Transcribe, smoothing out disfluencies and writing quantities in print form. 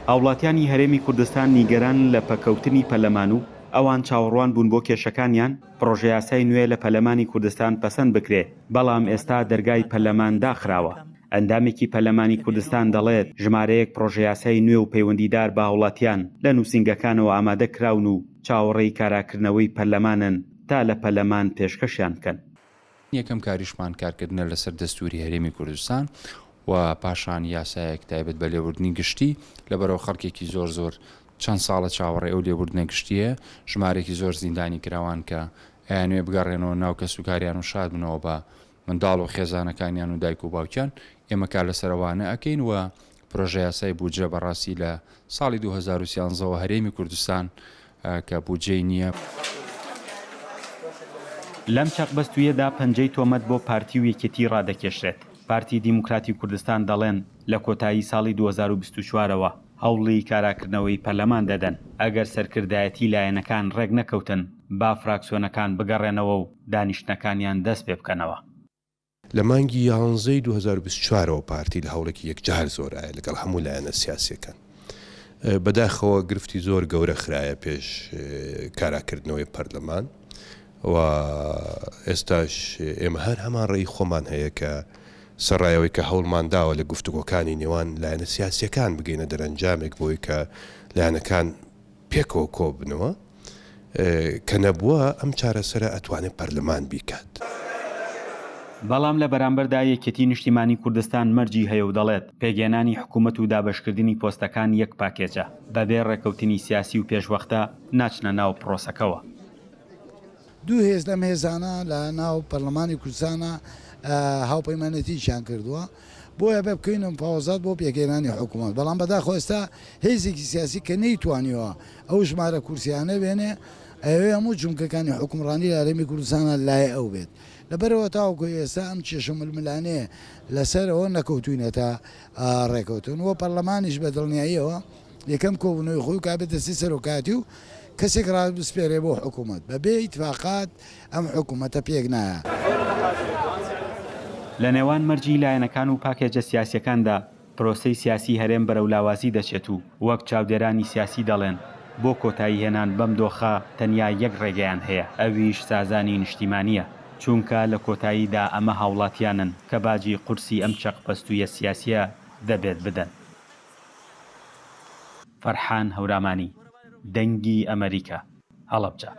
هاوڵاتیانی هەرێمی کوردستان نیگەران لە پەکەوتنی پەرلەمان و ئەوان چاوەڕوان بوون بۆ کێشەکانیان پرۆژە یاسای نوێ لە پەرلەمانی کوردستان پەسەند بکرێ، بەڵام ئێستا دەرگای پەرلەمان داخراوە. ئەندامێکی پەرلەمانی کوردستان دەڵێت ژمارەیەک پرۆژە یاسای نوێ و پەیوەندیدار بە هاوڵاتیان لە نووسینگەکانەوە ئامادە کراون و چاوەڕێی کاراکردنەوەی پەرلەمانن تا لە پەرلەمان پێشکەشیان بکەن. یەکەم کاریشمان کارکردنە لەسەر دەستوری هەرێمی کوردستان و پاشان یاسایەک تایبەت بە لێبوردنی گشتی لەبەرەوە خەڵکێکی زۆر چەند ساڵە چاوەڕێ ئەو لێبوردنە گشتیە، ژمارێکی زۆر زیندانی کراوان کە ئەیانوێ بگەڕێنەوە ناو کەسوکاریان و شاد بنەوە بە منداڵ و خێزانەکانیان و دایک و باوکیان. ئێمە کار لەسەرەوانە ئەکەین و پرۆژە یاسای بودجە بەڕاستی لە ساڵی 2013ەوە هەرێمی کوردستان کە بودجەی نییە. لەم چەقبەستویەدا پەنجەی تۆمەت بۆ پارتی و یەکێتی ڕادەکێشرێت. پارتی دیموکراتی کوردستان دەڵێن لە کۆتایی ساڵی 2024ەوە هەوڵی کاراکردنەوەی پەرلەمان دەدەن. ئەگەر سەرکردایەتی لایەنەکان ڕێک نەکەوتن با فراکسیۆنەکان بگەڕێنەوە و دانیشتنەکانیان دەست پێ بکەنەوە. لە مانگی 11 2024ەوە پارتی لە هەوڵێکی یەکجار زۆرایە لەگەڵ هەموو لایەنە سیاسیەکان. بەداخەوە گرفتی زۆر گەورە خرایە پێش کاراکردنەوەی پەرلەمان و ئێستاش ئێمە هەر هەمان ڕێی خۆمان هەیە کە سەرڕایەوەی کە هەوڵمان داوە لە گفتوگۆکانی نێوان لایەنە سیاسیەکان بگەینە دەرەنجامێک بۆی کە لایەنەکان پێکەوە کۆ بنەوە کە نەبووە ئەم چارەسەرە ئەتوانێت پەرلەمان بیکات. بەڵام لە بەرامبەردا یەکێتی نیشتیمانی کوردستان مەرجی هەیە و دەڵێت پێگەێنانی حکوومەت و دابەشکردنی پۆستەکان یەک پاکێجە، بەبێ ڕێکەوتنی سیاسی و پێشوەختە ناچنە ناو پرۆسەکەوە. دوو هێز لەم هێزانە لە ناو پەرلەمانی کوردستانە هاوپەیمانەتیشیان کردووە بۆیە بێ بکەینە مفاوەزات بۆ پێگەێنانی حکوومەت. بەڵام بەداخۆ ئێستا هێزێکی سیاسی کە نەیتوانیوە ئەو ژمارە کورسیانە بێنێ ئەوێ هەموو جومکەکانی حکومڕانی لە هەرێمی کوردستانە لای ئەو بێت. لەبەرەوە تاوەکو ئێستا ئەم کێشە ململانەیە لەسەرەوە نەکەوتوینە تا ڕێکەوتن و پەرلەمانیش بە دڵنیاییەوە یەکەم کۆبوونەوەی خۆی کابێت دەستی سەرۆکاتی و کەسێک ڕابسپێرێ بۆ حکوومەت بەبێ ئیتفاقات ئەم حکوومەتە پێک نایە. لە نێوان مەرجی لایەنەکان و پاکێجە سیاسیەکاندا پرۆسەی سیاسی هەرێم بەرەو لاوازی دەچێت و وەک چاودێرانی سیاسی دەڵێن بۆ کۆتایی هێنان بەم دۆخە تەنیا یەک ڕێگەیان هەیە، ئەویش سازانی نیشتیمانیە، چونکە لە کۆتاییدا ئەمە هاوڵاتیانن کە باجی قورسی ئەم چەقپەستویە سیاسیە دەبێت بدەن. فەرحان هەورامانی، دەنگی ئەمریکا، هەڵەبجە.